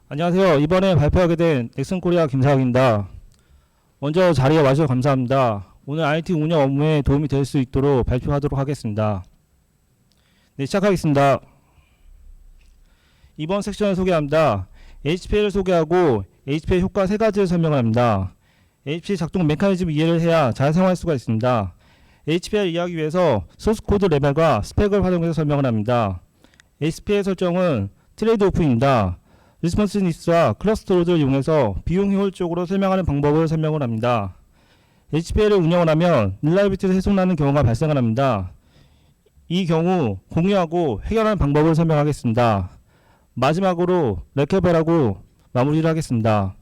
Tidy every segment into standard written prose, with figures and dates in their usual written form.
안녕하세요. 이번에 발표하게 된 넥슨코리아 김사학입니다. 먼저 자리에 와주셔서 감사합니다. 오늘 IT 운영 업무에 도움이 될 수 있도록 발표하도록 하겠습니다. 네, 시작하겠습니다. 이번 섹션을 소개합니다. HPL을 소개하고 HPL 효과 3가지를 설명을 합니다. HPL 작동 메커니즘 이해를 해야 잘 사용할 수가 있습니다. HPL 이해하기 위해서 소스코드 레벨과 스펙을 활용해서 설명을 합니다. HPL 설정은 트레이드 오프입니다. 리스폰스니스와 클러스터 로드를 이용해서 비용 효율적으로 설명하는 방법을 설명을 합니다. HPL을 운영을 하면 릴라이비티를 훼손하는 경우가 발생을 합니다. 이 경우 공유하고 해결하는 방법을 설명하겠습니다. 마지막으로 레케벨하고 마무리를 하겠습니다.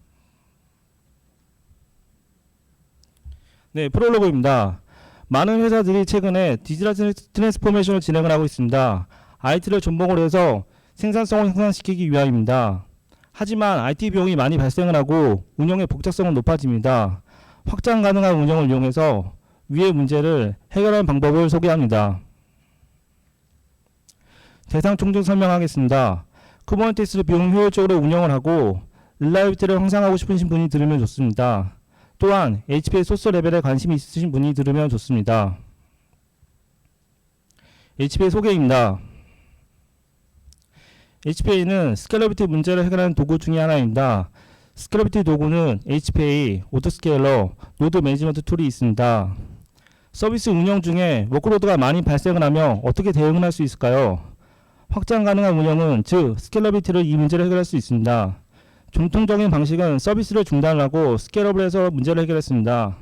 네, 프롤로그입니다. 많은 회사들이 최근에 디지털 트랜스포메이션을 진행을 하고 있습니다. IT를 전복을 해서 생산성을 향상시키기 위함입니다. 하지만 IT 비용이 많이 발생을 하고 운영의 복잡성은 높아집니다. 확장 가능한 운영을 이용해서 위의 문제를 해결하는 방법을 소개합니다. 대상 총정 설명하겠습니다. 쿠버네티스를 비용 효율적으로 운영을 하고 릴라이비티를 향상하고 싶으신 분이 들으면 좋습니다. 또한 HPL 소스 레벨에 관심이 있으신 분이 들으면 좋습니다. HPL 소개입니다. HPA는 스케일러비티 문제를 해결하는 도구 중에 하나입니다. 스케일러비티 도구는 HPA, 오토스케일러, 노드 매니지먼트 툴이 있습니다. 서비스 운영 중에 워크로드가 많이 발생을 하며 어떻게 대응을 할 수 있을까요? 확장 가능한 운영은 즉 스케일러비티로 이 문제를 해결할 수 있습니다. 전통적인 방식은 서비스를 중단하고 스케일업을 해서 문제를 해결했습니다.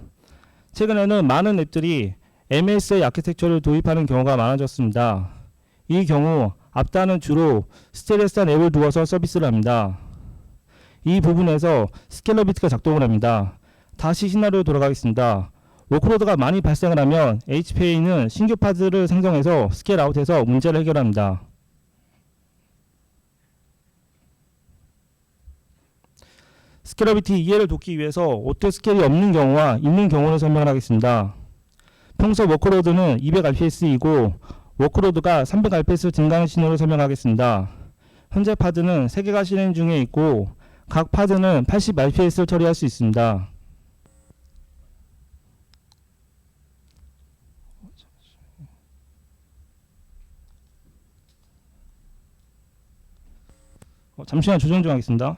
최근에는 많은 앱들이 MS의 아키텍처를 도입하는 경우가 많아졌습니다. 이 경우 앞단은 주로 스테레스한 앱을 두어서 서비스를 합니다. 이 부분에서 스케일러비티가 작동을 합니다. 다시 시나리오 돌아가겠습니다. 워크로드가 많이 발생을 하면 HPA는 신규 파드를 생성해서 스케일아웃해서 문제를 해결합니다. 스케일러비티 이해를 돕기 위해서 오토스케일이 없는 경우와 있는 경우를 설명하겠습니다. 평소 워크로드는 200rps이고 워크로드가 300rps 증가하는 신호를 설명하겠습니다. 현재 파드는 3개가 실행 중에 있고 각 파드는 80rps를 처리할 수 있습니다. 잠시만 조정 좀 하겠습니다.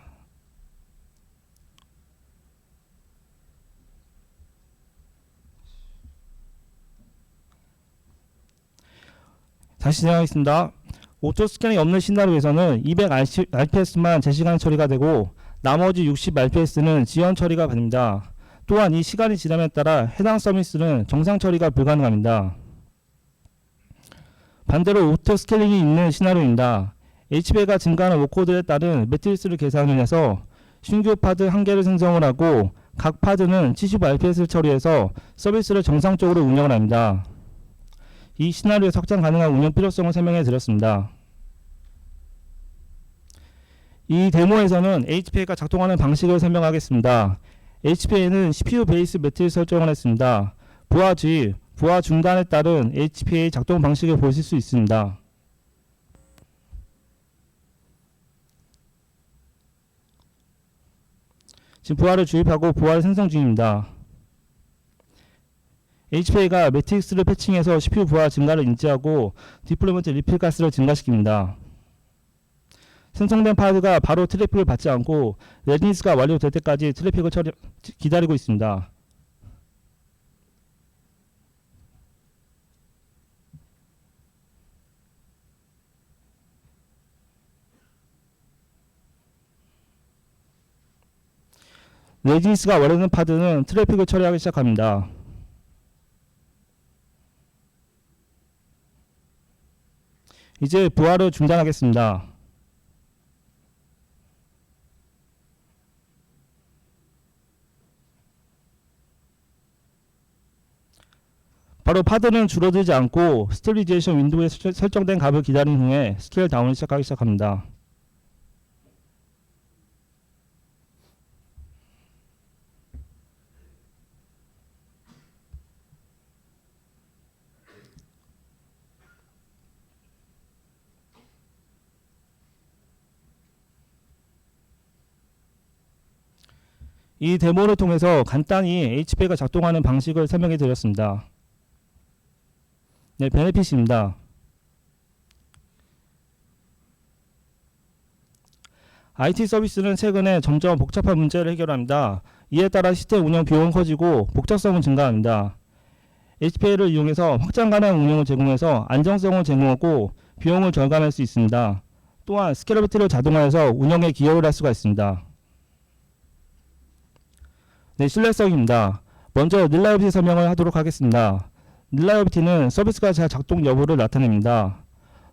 다시 진행하겠습니다. 오토 스캐닝이 없는 시나리오에서는 200rps만 제시간 처리가 되고 나머지 60rps는 지연 처리가 됩니다. 또한 이 시간이 지남에 따라 해당 서비스는 정상 처리가 불가능합니다. 반대로 오토 스케일링이 있는 시나리오입니다. HPA가 증가하는 워크로드에 따른 매트리스를 계산을 해서 신규 파드 1개를 생성을 하고 각 파드는 70rps를 처리해서 서비스를 정상적으로 운영을 합니다. 이 시나리오에서 확장 가능한 운영 필요성을 설명해 드렸습니다. 이 데모에서는 HPA가 작동하는 방식을 설명하겠습니다. HPA는 CPU 베이스 매트리스 설정을 했습니다. 부하 주입, 부하 중단에 따른 HPA 작동 방식을 보실 수 있습니다. 지금 부하를 주입하고 부하를 생성 중입니다. HPA가 매트릭스를 패칭해서 CPU 부하 증가를 인지하고 디플로이먼트 리필 가스를 증가시킵니다. 생성된 파드가 바로 트래픽을 받지 않고 레디니스가 완료될 때까지 트래픽을 기다리고 있습니다. 레디니스가 완료된 파드는 트래픽을 처리하기 시작합니다. 이제 부하를 중단하겠습니다. 바로 파드는 줄어들지 않고 스테빌리제이션 윈도우에 설정된 값을 기다린 후에 스케일 다운을 시작하기 시작합니다. 이 데모를 통해서 간단히 HPA가 작동하는 방식을 설명해 드렸습니다. 네, 베네핏입니다. IT 서비스는 최근에 점점 복잡한 문제를 해결합니다. 이에 따라 시스템 운영 비용은 커지고 복잡성은 증가합니다. HPA를 이용해서 확장 가능한 운영을 제공해서 안정성을 제공하고 비용을 절감할 수 있습니다. 또한 스케일러비티를 자동화해서 운영에 기여를 할 수가 있습니다. 네, 신뢰성입니다. 먼저 릴라이어비티 설명을 하도록 하겠습니다. 릴라이어비티는 서비스가 잘 작동 여부를 나타냅니다.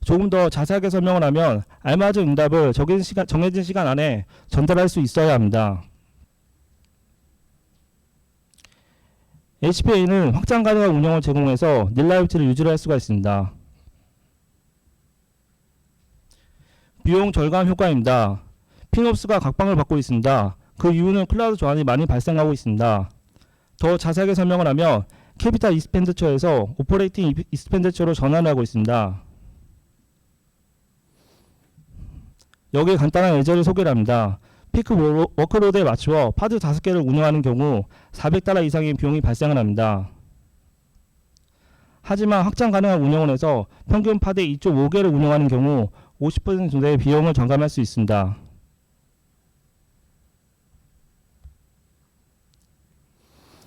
조금 더 자세하게 설명을 하면 알맞은 응답을 정해진 시간 안에 전달할 수 있어야 합니다. HPA는 확장 가능한 운영을 제공해서 릴라이어비티를 유지를 할 수가 있습니다. 비용 절감 효과입니다. 핀옵스가 각방을 받고 있습니다. 그 이유는 클라우드 전환이 많이 발생하고 있습니다. 더 자세하게 설명을 하면 캐피탈 익스펜디처에서 오퍼레이팅 익스펜디처로 전환을 하고 있습니다. 여기에 간단한 예제를 소개를 합니다. 피크 워크로드에 맞추어 파드 5개를 운영하는 경우 $400 이상의 비용이 발생을 합니다. 하지만 확장 가능한 운영을 해서 평균 파드 2.5개를 운영하는 경우 50% 정도의 비용을 절감할 수 있습니다.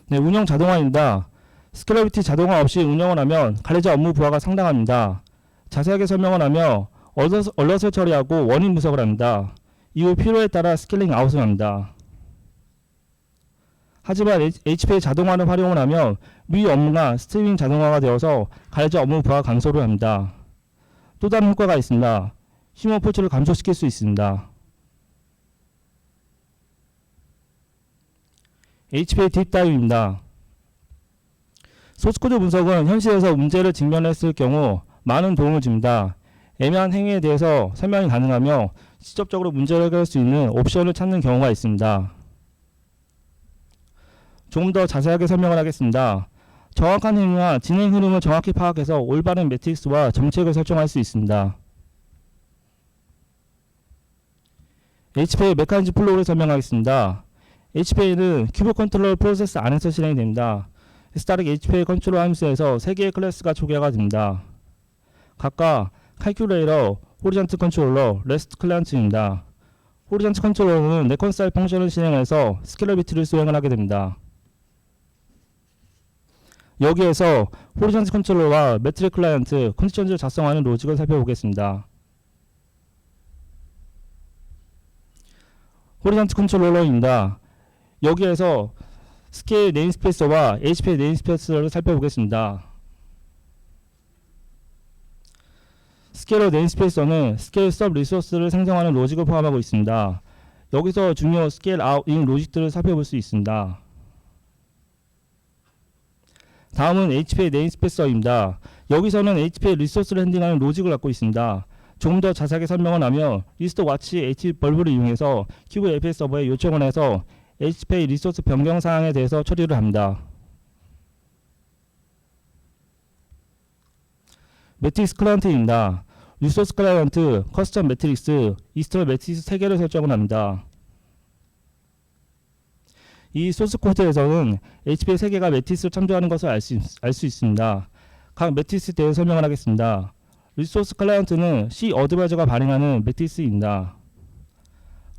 네, 운영 자동화입니다. 스케일러비티 자동화 없이 운영을 하면 관리자 업무 부하가 상당합니다. 자세하게 설명을 하며 얼럿을 처리하고 원인 분석을 합니다. 이후 필요에 따라 스케일링 아웃을 합니다. 하지만 HPA 자동화를 활용을 하면 위 업무가 스트리밍 자동화가 되어서 관리자 업무 부하 감소를 합니다. 또 다른 효과가 있습니다. 휴먼 포츠를 감소시킬 수 있습니다. HPA 딥다이브입니다. 소스코드 분석은 현실에서 문제를 직면했을 경우 많은 도움을 줍니다. 애매한 행위에 대해서 설명이 가능하며 직접적으로 문제를 해결할 수 있는 옵션을 찾는 경우가 있습니다. 조금 더 자세하게 설명을 하겠습니다. 정확한 행위와 진행 흐름을 정확히 파악해서 올바른 매트릭스와 정책을 설정할 수 있습니다. HPA 메커니즘 플로우를 설명하겠습니다. HPA는 큐브 컨트롤 프로세스 안에서 실행이 됩니다. 스타릭 HPA 컨트롤 함수에서 3개의 클래스가 초기화가 됩니다. 각각 칼큘레이터, 호리전트 컨트롤러, 레스트 클라이언트입니다. 호리전트 컨트롤러는 레컨사일 펑션을 실행해서 스케일러비티를 수행을 하게 됩니다. 여기에서 호리전트 컨트롤러와 매트릭 클라이언트, 컨디션즈를 작성하는 로직을 살펴보겠습니다. 호리전트 컨트롤러입니다. 여기에서 스케일 네임스페이스와 HPA 네임스페이스를 살펴보겠습니다. 스케일러 네임스페이스는 스케일 서브 리소스를 생성하는 로직을 포함하고 있습니다. 여기서 중요 스케일 아웃인 로직들을 살펴볼 수 있습니다. 다음은 HPA 네임스페이스입니다. 여기서는 HPA 리소스를 핸딩하는 로직을 갖고 있습니다. 조금 더 자세하게 설명을 하면 리스트 와치 HBulb를 이용해서 큐브 API 서버에 요청을 해서 HPA 리소스 변경 사항에 대해서 처리를 합니다. 매트릭스 클라이언트입니다. 리소스 클라이언트, 커스텀 매트릭스, 이스터널 매트릭스 3개를 설정을 합니다. 이 소스 코드에서는 HPA 3개가 매트릭스를 참조하는 것을 알 수 있습니다. 각 매트릭스에 대해 설명을 하겠습니다. 리소스 클라이언트는 C 어드바이저가 발행하는 매트릭스입니다.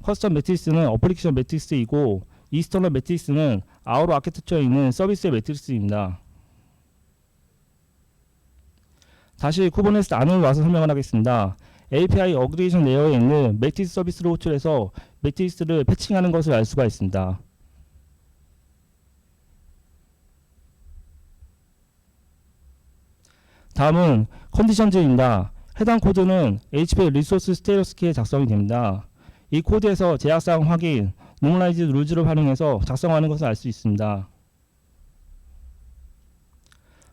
커스텀 매트릭스는 어플리케이션 매트릭스이고 이스터널 매트릭스는 아우로 아키텍처에 있는 서비스의 매트릭스입니다. 다시 쿠버네티스 안으로 와서 설명을 하겠습니다. API 어그리게이션 레이어에 있는 매트릭스 서비스를 호출해서 매트릭스를 패칭하는 것을 알 수가 있습니다. 다음은 컨디션즈입니다. 해당 코드는 HPA 리소스 스테이터스키에 작성이 됩니다. 이 코드에서 제약사항 확인, 노멀라이즈 룰즈를 활용해서 작성하는 것을 알 수 있습니다.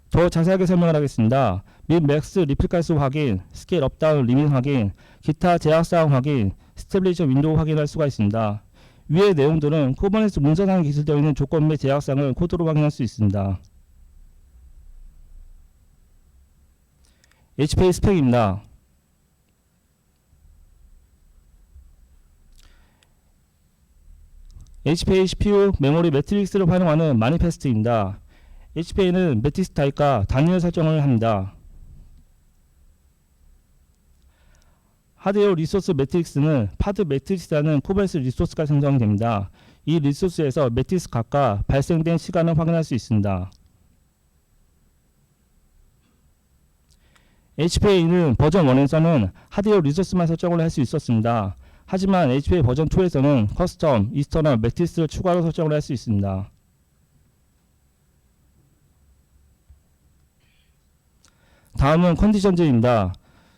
더 자세하게 설명을 하겠습니다. 민 맥스 리플리카스 확인, 스케일 업다운 리밋 확인, 기타 제약사항 확인, 스테빌리저 윈도우 확인할 수가 있습니다. 위의 내용들은 쿠버네티스 문서상에 기술되어 있는 조건 및 제약사항을 코드로 확인할 수 있습니다. HPA 스펙입니다. HPA CPU 메모리 매트릭스를 활용하는 마니페스트입니다. HPA는 매트릭스 타입과 단위를 설정을 합니다. 하드웨어 리소스 매트릭스는 파드 매트릭스라는 코베스 리소스가 생성됩니다. 이 리소스에서 매트릭스 값과 발생된 시간을 확인할 수 있습니다. HPA는 버전 1에서는 하드웨어 리소스만 설정을 할 수 있었습니다. 하지만 HPA 버전 2에서는 커스텀, 이스터널 매트릭스를 추가로 설정을 할 수 있습니다. 다음은 컨디션즈입니다.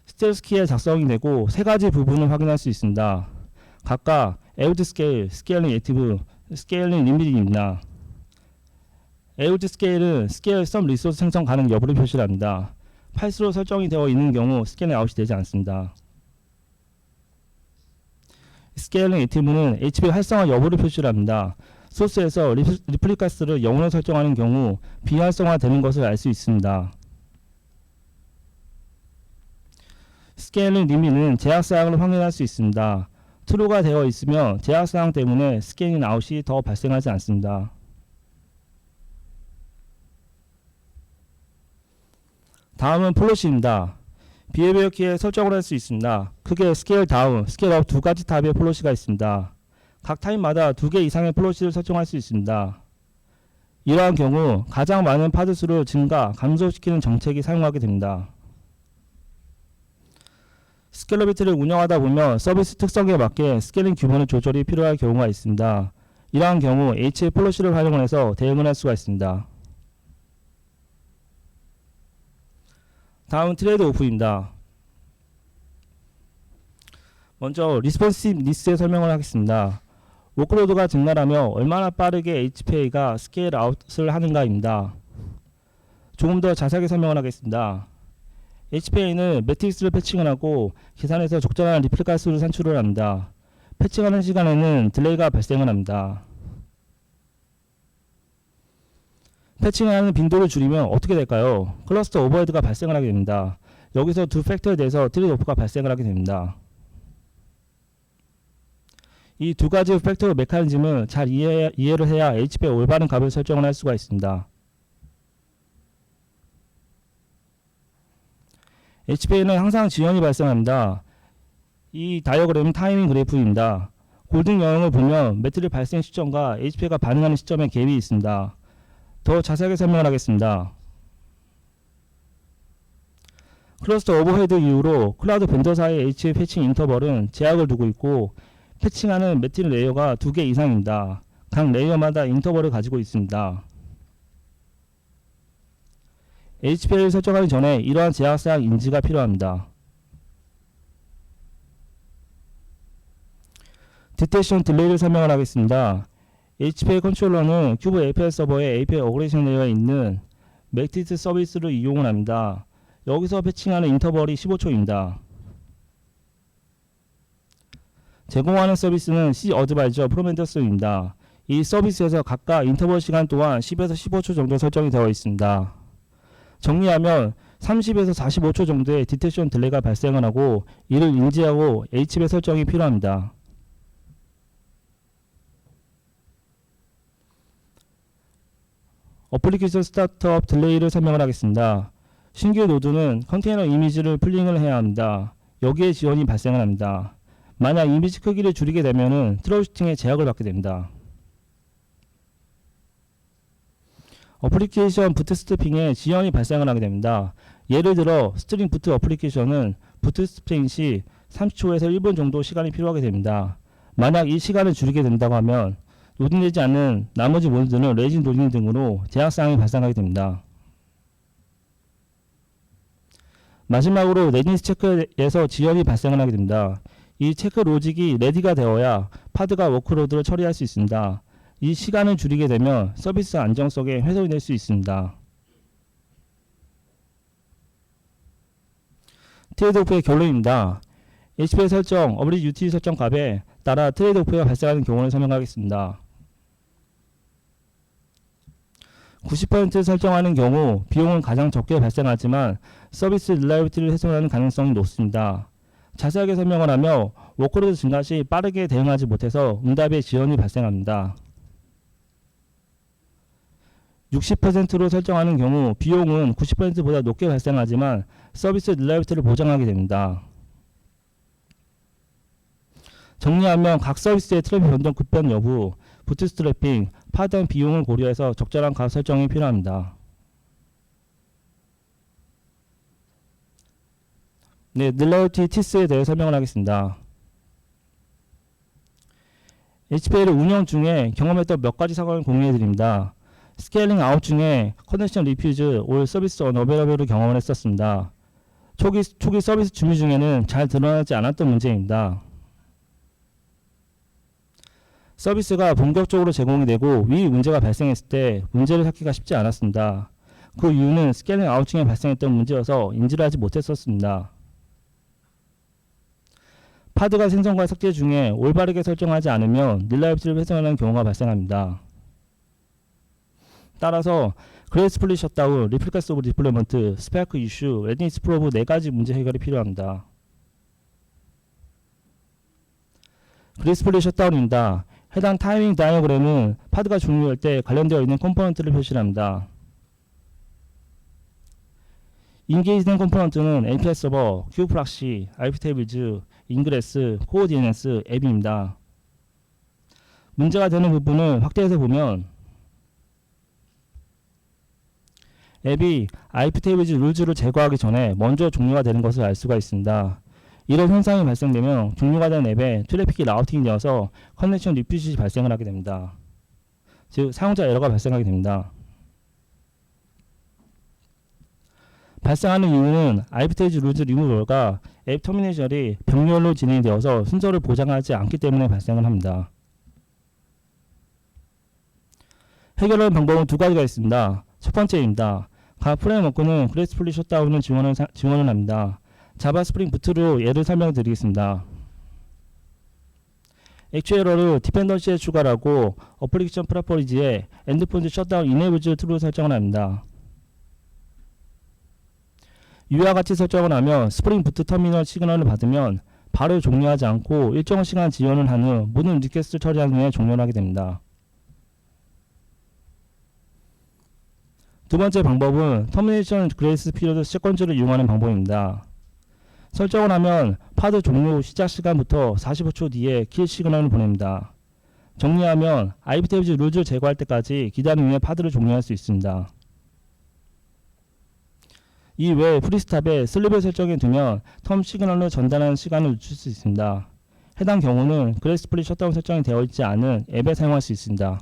스텔스키에 작성이 되고 세 가지 부분을 확인할 수 있습니다. 각각 에우드 스케일, 스케일링 액티브, 스케일링 리미팅입니다. 에우드 스케일은 스케일 썸 리소스 생성 가능 여부를 표시합니다. false로 설정이 되어 있는 경우 스케일링 아웃이 되지 않습니다. 스케일링 액티브는 HPA 활성화 여부를 표시합니다. 소스에서 리플리카스를 0으로 설정하는 경우 비활성화 되는 것을 알 수 있습니다. 스케일링 리밋은 제약사항을 확인할 수 있습니다. true가 되어 있으면 제약사항 때문에 스케일링 아웃이 더 발생하지 않습니다. 다음은 플롯입니다. 비헤비어 키에 설정을 할 수 있습니다. 크게 스케일 다운, 스케일 업 두 가지 타입의 플롯이 있습니다. 각 타입마다 2개 이상의 플롯을 설정할 수 있습니다. 이러한 경우 가장 많은 파드 수를 증가, 감소시키는 정책이 사용하게 됩니다. 스케일러비티를 운영하다 보면 서비스 특성에 맞게 스케일링 규모의 조절이 필요할 경우가 있습니다. 이러한 경우 HA 플롯을 활용해서 대응을 할 수가 있습니다. 다음은 트레이드 오프입니다. 먼저 리스폰시브니스의 설명을 하겠습니다. 워크로드가 증가하며 얼마나 빠르게 HPA가 스케일 아웃을 하는가입니다. 조금 더 자세하게 설명을 하겠습니다. HPA는 매트릭스를 패칭을 하고 계산해서 적절한 리플리카 수를 산출을 합니다. 패칭하는 시간에는 딜레이가 발생을 합니다. 패칭하는 빈도를 줄이면 어떻게 될까요? 클러스터 오버헤드가 발생을 하게 됩니다. 여기서 두 팩터에 대해서 트레이드 오프가 발생을 하게 됩니다. 이 두 가지 팩터 메커니즘을 잘 이해를 해야 HPA 올바른 값을 설정을 할 수가 있습니다. HPA는 항상 지연이 발생합니다. 이 다이어그램은 타이밍 그래프입니다. 골든 영역을 보면 매트릭 발생 시점과 HPA가 반응하는 시점에 갭이 있습니다. 더 자세하게 설명을 하겠습니다. 클러스터 오버헤드 이후로 클라우드 벤더 사이의 HPA 패칭 인터벌은 제약을 두고 있고 패칭하는 매트릭 레이어가 2개 이상입니다. 각 레이어마다 인터벌을 가지고 있습니다. HPA를 설정하기 전에 이러한 제약사항 인지가 필요합니다. 디텍션 딜레이를 설명을 하겠습니다. HPA 컨트롤러는 큐브 API 서버에 API 어그레이션 레이어에 있는 매트릭스 서비스를 이용을 합니다. 여기서 패칭하는 인터벌이 15초입니다. 제공하는 서비스는 C 어드바이저 프로멘더스입니다. 이 서비스에서 각각 인터벌 시간 또한 10에서 15초 정도 설정이 되어 있습니다. 정리하면 30에서 45초 정도의 디텍션 딜레이가 발생을 하고 이를 인지하고 HPA 설정이 필요합니다. 어플리케이션 스타트업 딜레이를 설명을 하겠습니다. 신규 노드는 컨테이너 이미지를 풀링을 해야 합니다. 여기에 지연이 발생을 합니다. 만약 이미지 크기를 줄이게 되면 트러블슈팅에 제약을 받게 됩니다. 어플리케이션 부트스트핑에 지연이 발생을 하게 됩니다. 예를 들어 스트링 부트 어플리케이션은 부트스트핑 시 30초에서 1분 정도 시간이 필요하게 됩니다. 만약 이 시간을 줄이게 된다고 하면 로딩되지 않는 나머지 모드는 레진 로딩 등으로 제약사항이 발생하게 됩니다. 마지막으로 레디니스 체크에서 지연이 발생을 하게 됩니다. 이 체크 로직이 레디가 되어야 파드가 워크로드를 처리할 수 있습니다. 이 시간을 줄이게 되면 서비스 안정성에 훼손이 될 수 있습니다. 트레이드오프의 결론입니다. HPA 설정, 어브리지 유틸리티 설정 값에 따라 트레이드오프가 발생하는 경우를 설명하겠습니다. 90% 설정하는 경우 비용은 가장 적게 발생하지만 서비스 릴라이비티를 훼손하는 가능성이 높습니다. 자세하게 설명을 하며 워크로드 증가 시 빠르게 대응하지 못해서 응답의 지연이 발생합니다. 60%로 설정하는 경우 비용은 90%보다 높게 발생하지만 서비스 릴라이비티를 보장하게 됩니다. 정리하면 각 서비스의 트래픽 변동 급변 여부, 부트스트래핑, 파드 비용을 고려해서 적절한 값 설정이 필요합니다. 네, 릴라이비티 TIS에 대해 설명을 하겠습니다. HPA를 운영 중에 경험했던 몇 가지 상황을 공유해 드립니다. 스케일링 아웃 중에 커넥션 리퓨즈 올 서비스 언어베러블을 경험을 했었습니다. 초기 서비스 준비 중에는 잘 드러나지 않았던 문제입니다. 서비스가 본격적으로 제공이 되고 위 문제가 발생했을 때 문제를 찾기가 쉽지 않았습니다. 그 이유는 스케일링 아웃 중에 발생했던 문제여서 인지를 하지 못했었습니다. 파드가 생성과 삭제 중에 올바르게 설정하지 않으면 릴라이비티를 훼손하는 경우가 발생합니다. 따라서 그레이스풀리 셧다운, 리플리카스 오브 디플로이먼트, 스파크 이슈, 레디니스 프로브 4가지 문제 해결이 필요합니다. 그레이스풀리 셧다운입니다. 해당 타이밍 다이어그램은 파드가 종료할 때 관련되어 있는 컴포넌트를 표시합니다. 인게이지된 컴포넌트는 API 서버, 큐브 프락시, IP 테이블즈, 인그레스, 코어 DNS, 앱입니다. 문제가 되는 부분을 확대해서 보면 앱이 IP 테이블즈 룰즈를 제거하기 전에 먼저 종료가 되는 것을 알 수가 있습니다. 이런 현상이 발생되면 종료가 된 앱에 트래픽이 라우팅이 되어서 커넥션 리퓨지 발생을 하게 됩니다. 즉 사용자 에러가 발생하게 됩니다. 발생하는 이유는 IP 테이블즈 룰즈 리무벌과 앱 터미네이션이 병렬로 진행이 되어서 순서를 보장하지 않기 때문에 발생을 합니다. 해결하는 방법은 두 가지가 있습니다. 첫 번째입니다. 각 프레임워크는 그레이스풀리 셧다운을 지원을 합니다. 자바 스프링 부트로 예를 설명드리겠습니다. 액츄에러를 디펜던시에 추가하고 어플리케이션 프로퍼리지에 엔드포인트 셧다운 이네이블즈 트루로 설정을 합니다. 이와 같이 설정을 하면 스프링 부트 터미널 시그널을 받으면 바로 종료하지 않고 일정 시간 지연을 한 후 모든 리퀘스트를 처리한 후에 종료를 하게 됩니다. 두 번째 방법은 터미네이션 그레이스 피리어드 세컨즈를 이용하는 방법입니다. 설정을 하면 파드 종료 시작 시간부터 45초 뒤에 킬 시그널을 보냅니다. 정리하면 IP 테이블즈 룰즈를 제거할 때까지 기다린 후에 파드를 종료할 수 있습니다. 이 외에 프리스탑에 슬립을 설정해 두면 텀 시그널을 전달하는 시간을 늦출 수 있습니다. 해당 경우는 그레이스풀리 셧다운 설정이 되어 있지 않은 앱에 사용할 수 있습니다.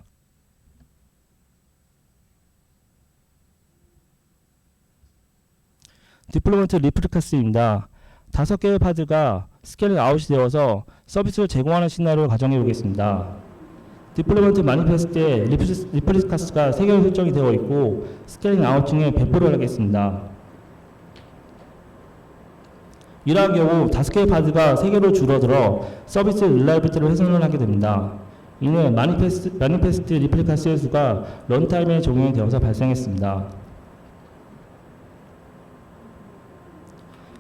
디플로이먼트 리플리카스입니다. 5개의 파드가 스케일링 아웃이 되어서 서비스를 제공하는 시나리오를 가정해 보겠습니다. 디플로이먼트 마니페스트에 리플리카스가 3개로 설정이 되어 있고 스케일링 아웃 중에 배포를 하겠습니다. 이러한 경우 5개의 파드가 3개로 줄어들어 서비스 릴라이비티를 훼손을 하게 됩니다. 이는 마니페스트 리플리카스의 수가 런타임에 적용이 되어서 발생했습니다.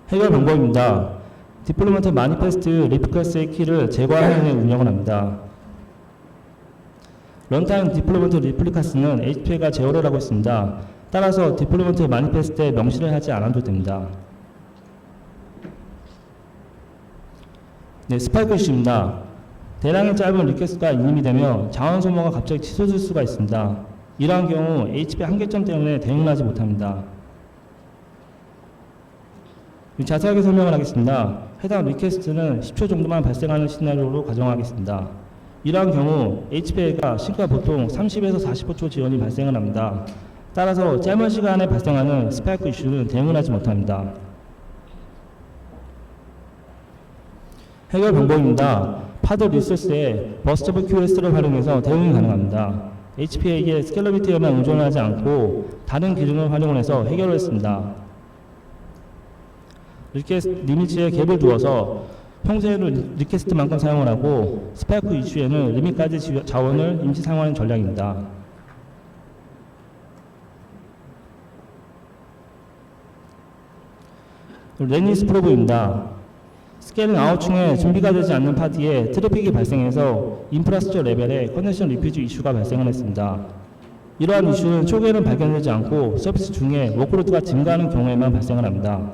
해결 방법입니다. 디플로이먼트 마니페스트 리플리카스의 키를 제거하는 후에 운영을 합니다. 런타임 디플로이먼트 리플리카스는 HPA가 제어를 하고 있습니다. 따라서 디플로이먼트 마니페스트에 명시를 하지 않아도 됩니다. 네, 스파이크 이슈입니다. 대량의 짧은 리퀘스트가 인임이 되면 자원 소모가 갑자기 치솟을 수가 있습니다. 이러한 경우 HP 한계점 때문에 대응을 하지 못합니다. 자세하게 설명을 하겠습니다. 해당 리퀘스트는 10초 정도만 발생하는 시나리오로 가정하겠습니다. 이러한 경우 HPA가 싱크가 보통 30에서 45초 지연이 발생을 합니다. 따라서 짧은 시간에 발생하는 스파이크 이슈는 대응을 하지 못합니다. 해결 방법입니다. 파드 리소스에 버스터블 QS를 활용해서 대응이 가능합니다. HPA에게 스케일러비티에만 의존하지 않고 다른 기능을 활용을 해서 해결을 했습니다. 리미츠에 갭을 두어서 평소에는 리퀘스트만큼 사용을 하고 스파이크 이슈에는 리밋까지 자원을 임시 사용하는 전략입니다. 레니스 프로브입니다. 스케일링 아웃 중에 준비가 되지 않는 파티에 트래픽이 발생해서 인프라스트럭처 레벨의 커넥션 리퓨즈 이슈가 발생을 했습니다. 이러한 이슈는 초기에는 발견되지 않고 서비스 중에 워크로드가 증가하는 경우에만 발생을 합니다.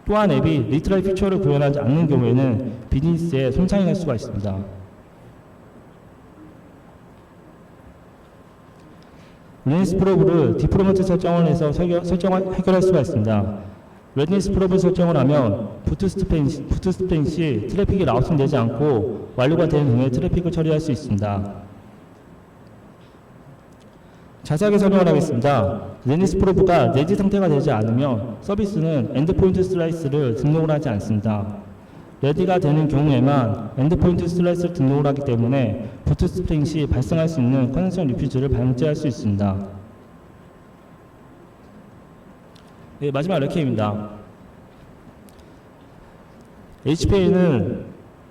또한 앱이 리트라이 피처를 구현하지 않는 경우에는 비즈니스에 손상이 갈 수가 있습니다. 레디니스 프로브를 디플로먼트 설정을 해서 해결할 수가 있습니다. 레디니스 프로브 설정을 하면 부트스트랩 시 트래픽이 라우팅 되지 않고 완료가 되는 후에 트래픽을 처리할 수 있습니다. 자세하게 설명을 하겠습니다. 레디니스 프로브가 내지 상태가 되지 않으면 서비스는 엔드포인트 슬라이스를 등록을 하지 않습니다. 레디가 되는 경우에만 엔드포인트 슬라이스를 등록을 하기 때문에 부트스트랩 시 발생할 수 있는 커넥션 리퓨즈를 방지할 수 있습니다. 네, 마지막 레케입니다. HPA는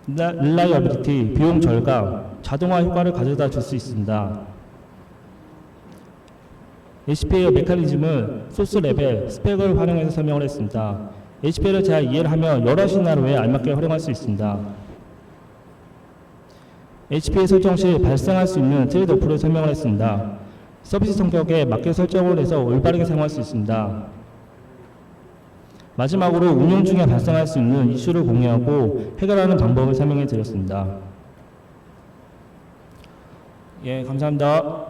릴라이어빌리티, 비용 절감, 자동화 효과를 가져다 줄 수 있습니다. HPA의 메커니즘은 소스 레벨, 스펙을 활용해서 설명을 했습니다. HPA를 잘 이해를 하면 여러 시나리오에 알맞게 활용할 수 있습니다. HPA 설정 시 발생할 수 있는 트레이드오프를 설명을 했습니다. 서비스 성격에 맞게 설정을 해서 올바르게 사용할 수 있습니다. 마지막으로 운영 중에 발생할 수 있는 이슈를 공유하고 해결하는 방법을 설명해 드렸습니다. 예, 감사합니다.